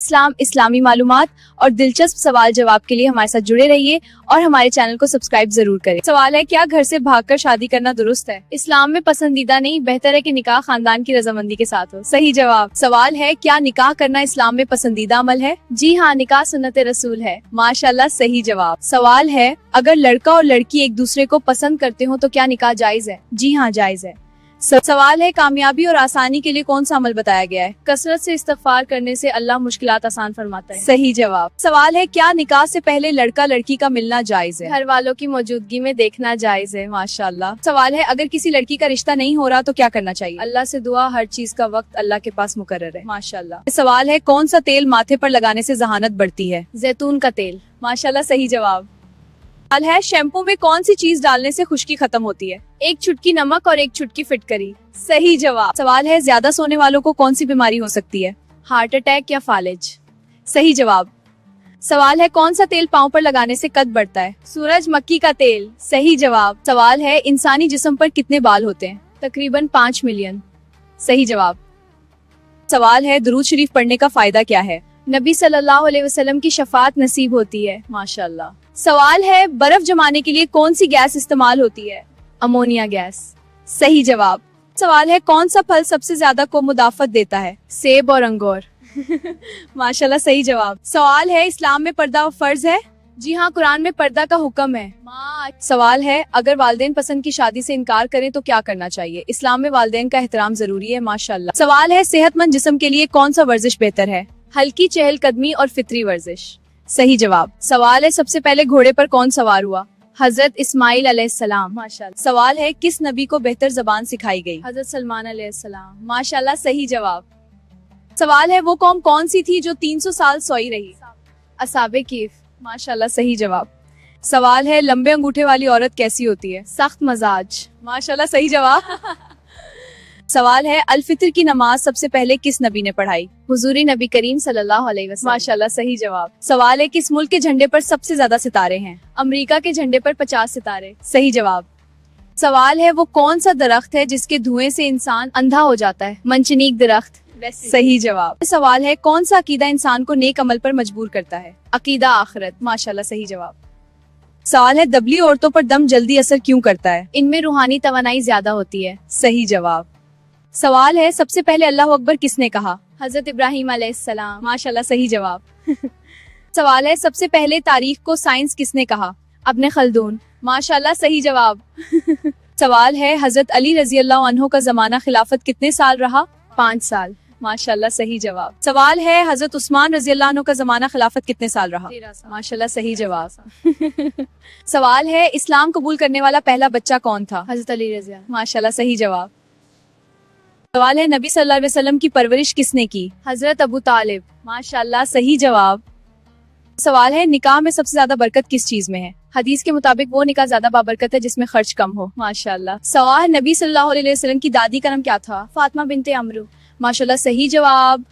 इस्लाम, इस्लामी मालूमात और दिलचस्प सवाल जवाब के लिए हमारे साथ जुड़े रहिए और हमारे चैनल को सब्सक्राइब जरूर करें। सवाल है, क्या घर से भागकर शादी करना दुरुस्त है? इस्लाम में पसंदीदा नहीं, बेहतर है कि निकाह खानदान की रजामंदी के साथ हो। सही जवाब। सवाल है, क्या निकाह करना इस्लाम में पसंदीदा अमल है? जी हाँ, निकाह सुन्नत रसूल है। माशाल्लाह, सही जवाब। सवाल है, अगर लड़का और लड़की एक दूसरे को पसंद करते हो तो क्या निकाह जायज है? जी हाँ, जायज है। सवाल है, कामयाबी और आसानी के लिए कौन सा अमल बताया गया है? कसरत से इस्तगफार करने से अल्लाह मुश्किलात आसान फरमाता है। सही जवाब। सवाल है, क्या निकाह से पहले लड़का लड़की का मिलना जायज है? घर वालों की मौजूदगी में देखना जायज है। माशाल्लाह। सवाल है, अगर किसी लड़की का रिश्ता नहीं हो रहा तो क्या करना चाहिए? अल्लाह से दुआ, हर चीज का वक्त अल्लाह के पास मुकर्रर है। माशाल्लाह। सवाल है, कौन सा तेल माथे पर लगाने से जहानत बढ़ती है? जैतून का तेल। माशाल्लाह, सही जवाब। सवाल है, शैम्पू में कौन सी चीज डालने से खुश्की खत्म होती है? एक चुटकी नमक और एक चुटकी फिटकरी। सही जवाब। सवाल है, ज्यादा सोने वालों को कौन सी बीमारी हो सकती है? हार्ट अटैक या फालिज। सही जवाब। सवाल है, कौन सा तेल पाँव पर लगाने से कद बढ़ता है? सूरजमुखी का तेल। सही जवाब। सवाल है, इंसानी जिस्म पर कितने बाल होते हैं? तकरीबन 5 मिलियन। सही जवाब। सवाल है, दुरूद शरीफ पढ़ने का फायदा क्या है? नबी सल्लल्लाहु अलैहि वसल्लम की शफाअत नसीब होती है। माशाल्लाह। सवाल है, बर्फ जमाने के लिए कौन सी गैस इस्तेमाल होती है? Ammonia gas. सही जवाब। सवाल है, कौन सा फल सबसे ज्यादा को मुदाफत देता है? सेब और अंगूर। माशाल्लाह, सही जवाब। सवाल है, इस्लाम में पर्दा फर्ज है? जी हाँ, कुरान में पर्दा का हुक्म है। सवाल है, अगर वालिदैन पसंद की शादी से इनकार करें तो क्या करना चाहिए? इस्लाम में वालिदैन का एहतराम जरूरी है। माशाल्लाह। सवाल है, सेहतमंद जिस्म के लिए कौन सा वर्जिश बेहतर है? हल्की चहलकदमी और फितरी वर्जिश। सही जवाब। सवाल है, सबसे पहले घोड़े पर कौन सवार हुआ? हजरत इस्माइल अलैहिस्सलाम। माशाल्लाह। सवाल है, किस नबी को बेहतर जबान सिखाई गई? हजरत सलमान अलैहिस्सलाम। माशाल्लाह, सही जवाब। सवाल है, वो कौम कौन सी थी जो 300 साल सोई रही? असहाबे कीफ। माशाल्लाह, सही जवाब। सवाल है, लंबे अंगूठे वाली औरत कैसी होती है? सख्त मजाज। माशाल्लाह, सही जवाब। सवाल है, अल फितर की नमाज सबसे पहले किस नबी ने पढ़ाई? हुजूरी नबी करीम सल्लल्लाहु अलैहि वसल्लम। माशाल्लाह, सही जवाब। सवाल है, किस मुल्क के झंडे पर सबसे ज्यादा सितारे हैं? अमेरिका के झंडे पर 50 सितारे। सही जवाब। सवाल है, वो कौन सा दरख्त है जिसके धुएं से इंसान अंधा हो जाता है? मंचनीक दरख्त। सही जवाब। सवाल है, कौन सा अकीदा इंसान को नेक अमल पर मजबूर करता है? अकीदा आखिरत। माशाल्लाह, सही जवाब। सवाल है, दबली औरतों पर दम जल्दी असर क्यों करता है? इनमें रूहानी तवानाई ज्यादा होती है। सही जवाब। सवाल है, सबसे पहले अल्लाह अकबर किसने कहा? हजरत इब्राहिम अलैहिस्सलाम। माशाल्लाह, सही जवाब। सवाल है, सबसे पहले तारीख को साइंस किसने कहा? इब्न खल्दून। माशाल्लाह, सही जवाब। सवाल है, हजरत अली रजी अल्लाह अन्हु का जमाना खिलाफत कितने साल रहा? 5 साल। माशाल्लाह, सही जवाब। सवाल है, हजरत उस्मान रजी अल्लाह अन्हु का जमाना खिलाफत कितने साल रहा? 13 साल। माशाल्लाह, सही जवाब। सवाल है, इस्लाम कबूल करने वाला पहला बच्चा कौन था? हजरत अली रजी अल्लाह। माशाल्लाह, सही जवाब। सवाल है, नबी सल्लल्लाहु अलैहि वसल्लम की परवरिश किसने की? हजरत अबू तालिब। माशाल्लाह, सही जवाब। सवाल है, निकाह में सबसे ज्यादा बरकत किस चीज में है? हदीस के मुताबिक वो निकाह ज्यादा बाबरकत है जिसमें खर्च कम हो। माशाल्लाह। सवाल, नबी सल्लल्लाहु अलैहि वसल्लम की दादी का नाम क्या था? फातिमा बिन्ते अमरू। माशाल्लाह, सही जवाब।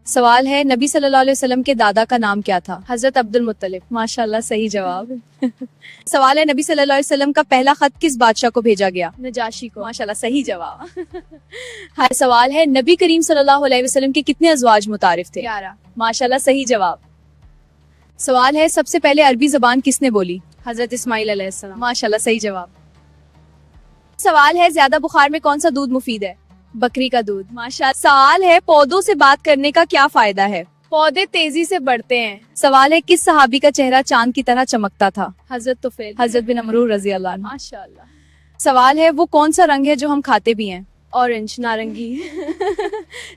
सवाल है, नबी सल्लल्लाहु अलैहि वसल्लम के दादा का नाम क्या था? हजरत अब्दुल मुत्तलिब। माशाल्लाह, सही जवाब। सवाल है, नबी सल्लल्लाहु अलैहि वसल्लम का पहला खत किस बादशाह को भेजा गया? नजाशी को। माशाल्लाह, सही जवाब। हाँ, सवाल है, नबी करीम सल्लल्लाहु अलैहि वसल्लम के कितने अज़वाज मुतारिफ थे? 11। माशाल्लाह, सही जवाब। सवाल है, सबसे पहले अरबी जबान किसने बोली? हजरत इस्माइल अलैहिस्सलाम। माशाल्लाह, सही जवाब। सवाल है, ज्यादा बुखार में कौन सा दूध मुफीद है? बकरी का दूध। माशाल्लाह। सवाल है, पौधों से बात करने का क्या फायदा है? पौधे तेजी से बढ़ते हैं। सवाल है, किस सहाबी का चेहरा चांद की तरह चमकता था? हजरत तुफैल। हजरत बिन अमरू रजी अल्लाह अन्हु। माशाल्लाह। सवाल है, वो कौन सा रंग है जो हम खाते भी हैं? ऑरेंज, नारंगी।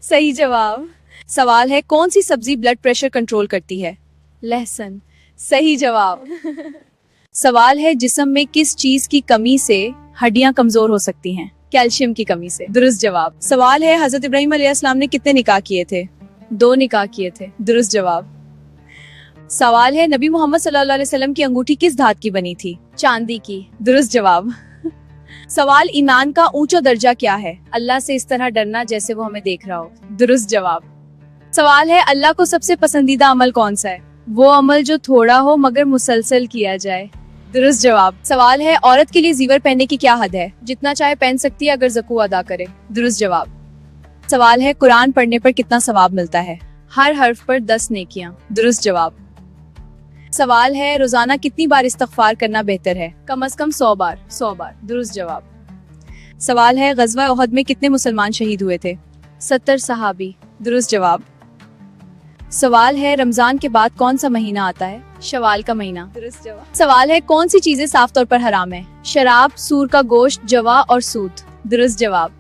सही जवाब। सवाल है, कौन सी सब्जी ब्लड प्रेशर कंट्रोल करती है? लहसुन। सही जवाब। सवाल है, जिस्म में किस चीज की कमी से हड्डियां कमजोर हो सकती हैं? कैल्शियम की कमी से। दुरुस्त जवाब। सवाल है, हजरत इब्राहिम अलैहिस्सलाम ने कितने निकाह किए थे? 2 निकाह किए थे। दुरुस्त जवाब। सवाल है, नबी मोहम्मद सल्लल्लाहु अलैहि वसल्लम की अंगूठी किस धात की बनी थी? चांदी की। दुरुस्त जवाब। सवाल, ईमान का ऊंचा दर्जा क्या है? अल्लाह से इस तरह डरना जैसे वो हमें देख रहा हो। दुरुस्त जवाब। सवाल है, अल्लाह को सबसे पसंदीदा अमल कौन सा है? वो अमल जो थोड़ा हो मगर मुसलसल किया जाए। दुरुस्त जवाब। सवाल है, औरत के लिए जीवर पहनने की क्या हद है? जितना चाहे पहन सकती है अगर ज़कू अदा करे। दुरुस्त जवाब। सवाल है, कुरान पढ़ने पर कितना सवाब मिलता है? हर हर्फ पर 10 नेकियां। दुरुस्त जवाब। सवाल है, रोजाना कितनी बार इस्तगफार करना बेहतर है? कम से कम 100 बार। 100 बार। दुरुस्त जवाब। सवाल है, गज़वा उहद में कितने मुसलमान शहीद हुए थे? 70 सहाबी। दुरुस्त जवाब। सवाल है, रमजान के बाद कौन सा महीना आता है? शवाल का महीना। दुरुस्त जवाब। सवाल है, कौन सी चीजें साफ तौर पर हराम है? शराब, सूर का गोश्त, जवा और सूद। दुरुस्त जवाब।